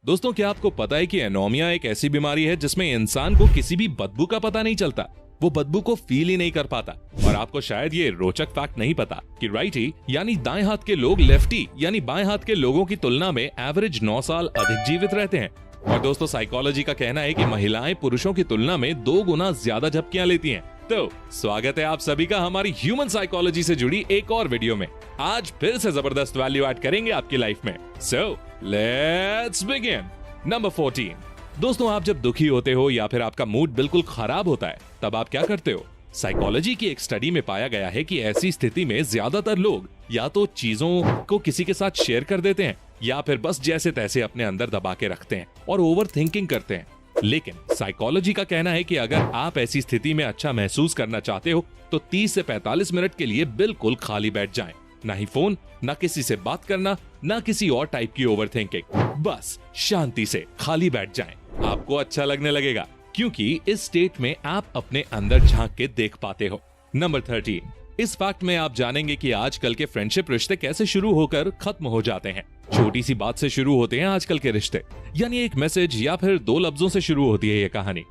दोस्तों, क्या आपको पता है कि एनोमिया एक ऐसी बीमारी है जिसमें इंसान को किसी भी बदबू का पता नहीं चलता, वो बदबू को फील ही नहीं कर पाता। और आपको शायद ये रोचक फैक्ट नहीं पता कि राइटी यानी दाएं हाथ के लोग लेफ्टी यानी बाएं हाथ के लोगों की तुलना में एवरेज 9 साल अधिक जीवित रहते हैं। और दोस्तों, साइकोलॉजी का कहना है कि महिलाएं पुरुषों की तुलना में 2 गुना ज्यादा झपकियां लेती हैं। तो स्वागत है आप सभी का हमारी ह्यूमन साइकोलॉजी से जुड़ी एक और वीडियो में। आज फिर से जबरदस्त वैल्यू ऐड करेंगे आपकी लाइफ में। So let's begin. नंबर 14। दोस्तों, आप जब दुखी होते हो या फिर आपका मूड बिल्कुल खराब होता है, तब आप क्या करते हो? साइकोलॉजी की एक स्टडी में पाया गया है कि ऐसी स्थिति में ज्यादातर लोग या तो चीजों को किसी के साथ शेयर कर देते हैं या फिर बस जैसे तैसे अपने अंदर दबा के रखते हैं और ओवर थिंकिंग करते हैं। लेकिन साइकोलॉजी का कहना है कि अगर आप ऐसी स्थिति में अच्छा महसूस करना चाहते हो तो 30 से 45 मिनट के लिए बिल्कुल खाली बैठ जाएं। ना ही फोन, ना किसी से बात करना, ना किसी और टाइप की ओवर थिंकिंग। बस शांति से खाली बैठ जाएं। आपको अच्छा लगने लगेगा क्योंकि इस स्टेट में आप अपने अंदर झांक के देख पाते हो। नंबर 13। इस फैक्ट में आप जानेंगे कि आजकल के फ्रेंडशिप रिश्ते कैसे शुरू होकर खत्म हो जाते हैं। छोटी सी बात से शुरू होते हैं आजकल के रिश्ते, यानी एक मैसेज या फिर 2 लफ्जों से शुरू होती है ये कहानी।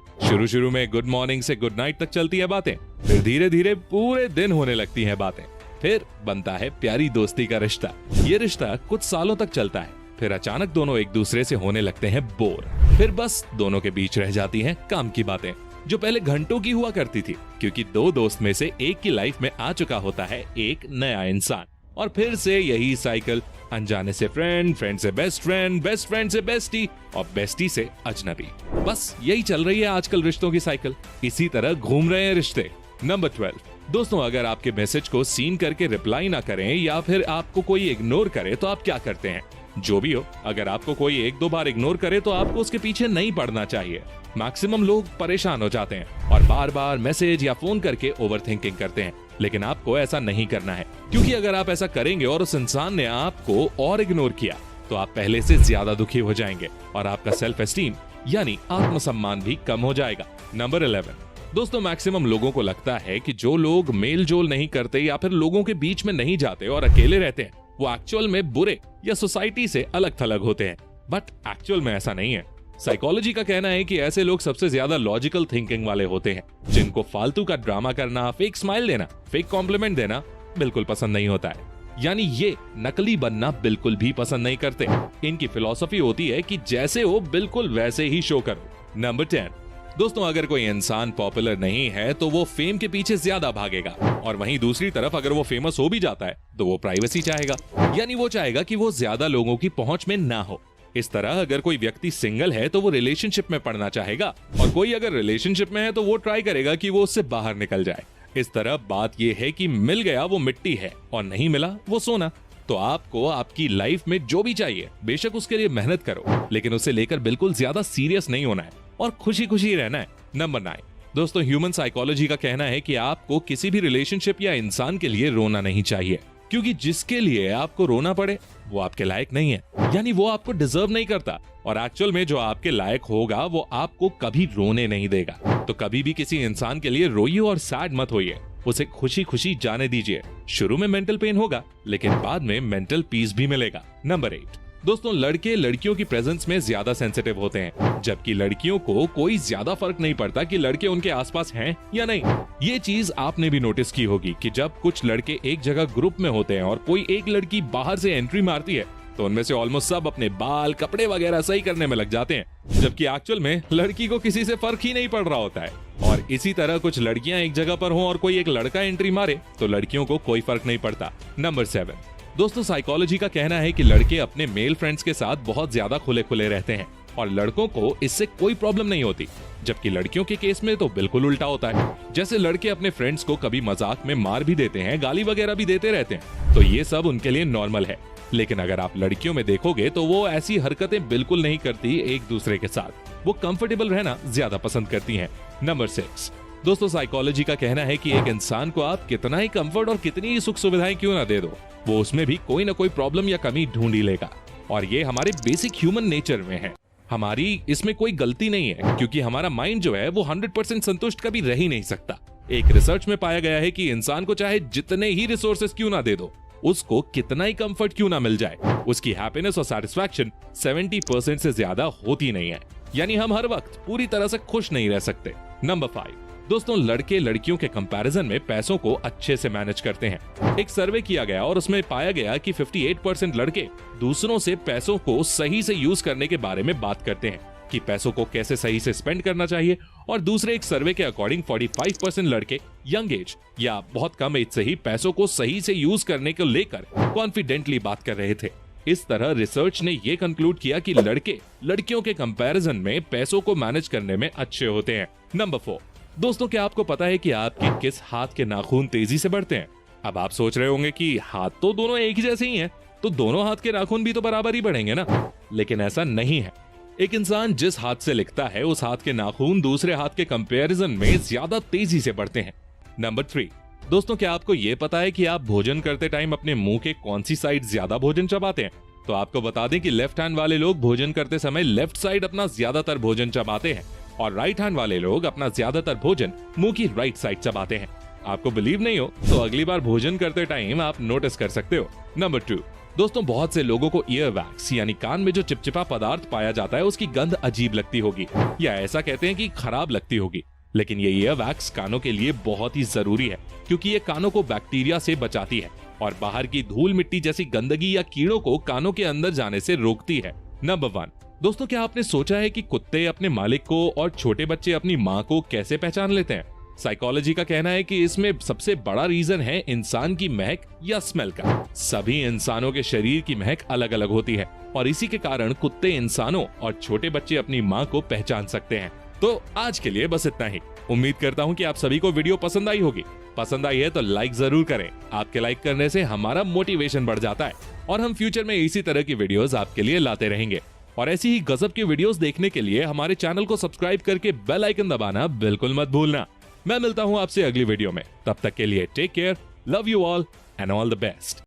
शुरू में गुड मॉर्निंग से गुड नाइट तक चलती है बातें, फिर धीरे धीरे पूरे दिन होने लगती हैं बातें, फिर बनता है प्यारी दोस्ती का रिश्ता। ये रिश्ता कुछ सालों तक चलता है, फिर अचानक दोनों एक दूसरे से होने लगते हैं बोर। फिर बस दोनों के बीच रह जाती हैं काम की बातें, जो पहले घंटों की हुआ करती थी, क्योंकि 2 दोस्त में से एक की लाइफ में आ चुका होता है एक नया इंसान। और फिर से यही साइकिल, अनजाने से फ्रेंड, फ्रेंड से बेस्ट फ्रेंड, बेस्ट फ्रेंड से बेस्टी और बेस्टी से अजनबी। बस यही चल रही है आजकल रिश्तों की साइकिल। इसी तरह घूम रहे हैं रिश्ते। नंबर 12। दोस्तों, अगर आपके मैसेज को सीन करके रिप्लाई ना करें या फिर आपको कोई इग्नोर करे तो आप क्या करते हैं? जो भी हो, अगर आपको कोई 1-2 बार इग्नोर करे तो आपको उसके पीछे नहीं पड़ना चाहिए। मैक्सिमम लोग परेशान हो जाते हैं और बार बार मैसेज या फोन करके ओवरथिंकिंग करते हैं, लेकिन आपको ऐसा नहीं करना है, क्योंकि अगर आप ऐसा करेंगे और उस इंसान ने आपको और इग्नोर किया तो आप पहले से ज्यादा दुखी हो जाएंगे और आपका सेल्फ एस्टीम यानी आत्मसम्मान भी कम हो जाएगा। नंबर 11। दोस्तों, मैक्सिमम लोगों को लगता है कि जो लोग मेल जोल नहीं करते या फिर लोगों के बीच में नहीं जाते और अकेले रहते हैं, वो एक्चुअल में बुरे या सोसाइटी से अलग थलग होते हैं। बट एक्चुअल में ऐसा नहीं है। साइकोलॉजी का कहना है कि ऐसे लोग सबसे ज्यादा लॉजिकल थिंकिंग वाले होते हैं, जिनको फालतू का ड्रामा करना, फेक स्माइल देना, फेक कॉम्प्लीमेंट देना बिल्कुल पसंद नहीं होता है। यानी ये नकली बनना बिल्कुल भी पसंद नहीं करते। इनकी फिलॉसफी होती है कि जैसे हो बिल्कुल वैसे ही शो करो। नंबर 10। दोस्तों, अगर कोई इंसान पॉपुलर नहीं है तो वो फेम के पीछे ज्यादा भागेगा, और वहीं दूसरी तरफ अगर वो फेमस हो भी जाता है तो वो प्राइवेसी चाहेगा, यानी वो चाहेगा कि वो ज्यादा लोगों की पहुंच में ना हो। इस तरह अगर कोई व्यक्ति सिंगल है तो वो रिलेशनशिप में पड़ना चाहेगा, और कोई अगर रिलेशनशिप में है तो वो ट्राई करेगा कि वो उससे बाहर निकल जाए। इस तरह बात ये है कि मिल गया वो मिट्टी है और नहीं मिला वो सोना। तो आपको आपकी लाइफ में जो भी चाहिए बेशक उसके लिए मेहनत करो, लेकिन उसे लेकर बिल्कुल ज्यादा सीरियस नहीं होना है और खुशी खुशी रहना है। नंबर 9। दोस्तों, ह्यूमन साइकोलॉजी का कहना है कि आपको किसी भी रिलेशनशिप या इंसान के लिए रोना नहीं चाहिए, क्योंकि जिसके लिए आपको रोना पड़े वो आपके लायक नहीं है, यानी वो आपको डिजर्व नहीं करता। और एक्चुअल में जो आपके लायक होगा वो आपको कभी रोने नहीं देगा। तो कभी भी किसी इंसान के लिए रोइए और सैड मत होइए, उसे खुशी खुशी जाने दीजिए। शुरू में मेंटल पेन होगा, लेकिन बाद में मेंटल पीस भी मिलेगा। नंबर 8। दोस्तों, लड़के लड़कियों की प्रेजेंस में ज्यादा सेंसिटिव होते हैं, जबकि लड़कियों को कोई ज्यादा फर्क नहीं पड़ता कि लड़के उनके आसपास हैं या नहीं। ये चीज आपने भी नोटिस की होगी कि जब कुछ लड़के एक जगह ग्रुप में होते हैं और कोई एक लड़की बाहर से एंट्री मारती है तो उनमें से ऑलमोस्ट सब अपने बाल, कपड़े वगैरह सही करने में लग जाते हैं, जबकि एक्चुअल में लड़की को किसी से फर्क ही नहीं पड़ रहा होता है। और इसी तरह कुछ लड़कियां एक जगह पर हों और कोई एक लड़का एंट्री मारे तो लड़कियों को कोई फर्क नहीं पड़ता। नंबर 7। दोस्तों, साइकोलॉजी का कहना है कि लड़के अपने मेल फ्रेंड्स के साथ बहुत ज्यादा खुले खुले रहते हैं और लड़कों को इससे कोई प्रॉब्लम नहीं होती, जबकि लड़कियों के केस में तो बिल्कुल उल्टा होता है। जैसे लड़के अपने फ्रेंड्स को कभी मजाक में मार भी देते हैं, गाली वगैरह भी देते रहते हैं, तो ये सब उनके लिए नॉर्मल है। लेकिन अगर आप लड़कियों में देखोगे तो वो ऐसी हरकतें बिल्कुल नहीं करती एक दूसरे के साथ। वो कंफर्टेबल रहना ज्यादा पसंद करती हैं। नंबर 6। दोस्तों, साइकोलॉजी का कहना है कि एक इंसान को आप कितना ही कंफर्ट और कितनी ही सुख सुविधाएं क्यों ना दे दो, वो उसमें भी कोई ना कोई प्रॉब्लम या कमी ढूंढ ही लेगा। और ये हमारे बेसिक ह्यूमन नेचर में है। हमारी इसमें कोई गलती नहीं है, क्योंकि हमारा माइंड जो है वो 100% संतुष्ट कभी रह ही नहीं सकता। एक रिसर्च में पाया गया है कि इंसान को चाहे जितने ही रिसोर्सेस क्यों ना दे दो, उसको कितना ही कंफर्ट क्यों ना मिल जाए, उसकी हैप्पीनेस और सैटिस्फैक्शन 70% से ज्यादा होती नहीं है। यानी हम हर वक्त पूरी तरह से खुश नहीं रह सकते। नंबर 5, दोस्तों लड़के लड़कियों के कंपैरिजन में पैसों को अच्छे से मैनेज करते हैं। एक सर्वे किया गया और उसमें पाया गया कि 58% लड़के दूसरों से पैसों को सही से यूज करने के बारे में बात करते हैं कि पैसों को कैसे सही से स्पेंड करना चाहिए। और दूसरे एक सर्वे के अकॉर्डिंग 45% लड़के यंग एज या बहुत कम एज से ही पैसों को सही से यूज करने को लेकर कॉन्फिडेंटली बात कर रहे थे। इस तरह रिसर्च ने यह कंक्लूड किया कि लड़के लड़कियों के कंपैरिजन में पैसों को मैनेज करने में अच्छे होते हैं। नंबर 4, दोस्तों क्या आपको पता है कि आपके किस हाथ के नाखून तेजी से बढ़ते हैं? अब आप सोच रहे होंगे कि हाथ तो दोनों एक ही जैसे ही हैं, तो दोनों हाथ के नाखून भी तो बराबर ही बढ़ेंगे ना। लेकिन ऐसा नहीं है। एक इंसान जिस हाथ से लिखता है उस हाथ के नाखून दूसरे हाथ के कंपैरिजन में ज्यादा तेजी से बढ़ते हैं। नंबर 3, दोस्तों क्या आपको यह पता है कि आप भोजन करते टाइम अपने मुंह के कौन सी साइड ज्यादा भोजन चबाते हैं? तो आपको बता दें कि लेफ्ट हैंड वाले लोग भोजन करते समय लेफ्ट साइड अपना ज्यादातर भोजन चबाते हैं और राइट हैंड वाले लोग अपना ज्यादातर भोजन मुंह की राइट साइड चबाते हैं। आपको बिलीव नहीं हो तो अगली बार भोजन करते टाइम आप नोटिस कर सकते हो। नंबर 2, दोस्तों बहुत से लोगों को ईयर वैक्स यानी कान में जो चिपचिपा पदार्थ पाया जाता है उसकी गंध अजीब लगती होगी या ऐसा कहते हैं कि खराब लगती होगी। लेकिन ये ईयर वैक्स कानों के लिए बहुत ही जरूरी है क्योंकि ये कानों को बैक्टीरिया से बचाती है और बाहर की धूल मिट्टी जैसी गंदगी या कीड़ों को कानों के अंदर जाने से रोकती है। नंबर 1, दोस्तों क्या आपने सोचा है कि कुत्ते अपने मालिक को और छोटे बच्चे अपनी माँ को कैसे पहचान लेते हैं? साइकोलॉजी का कहना है कि इसमें सबसे बड़ा रीजन है इंसान की महक या स्मेल का। सभी इंसानों के शरीर की महक अलग अलग होती है और इसी के कारण कुत्ते इंसानों और छोटे बच्चे अपनी माँ को पहचान सकते हैं। तो आज के लिए बस इतना ही। उम्मीद करता हूँ कि आप सभी को वीडियो पसंद आई होगी। पसंद आई है तो लाइक जरूर करें। आपके लाइक करने से हमारा मोटिवेशन बढ़ जाता है और हम फ्यूचर में इसी तरह की वीडियोस आपके लिए लाते रहेंगे। और ऐसी ही गजब की वीडियोस देखने के लिए हमारे चैनल को सब्सक्राइब करके बेल आइकन दबाना बिल्कुल मत भूलना। मैं मिलता हूं आपसे अगली वीडियो में। तब तक के लिए take care, love you all and all the best.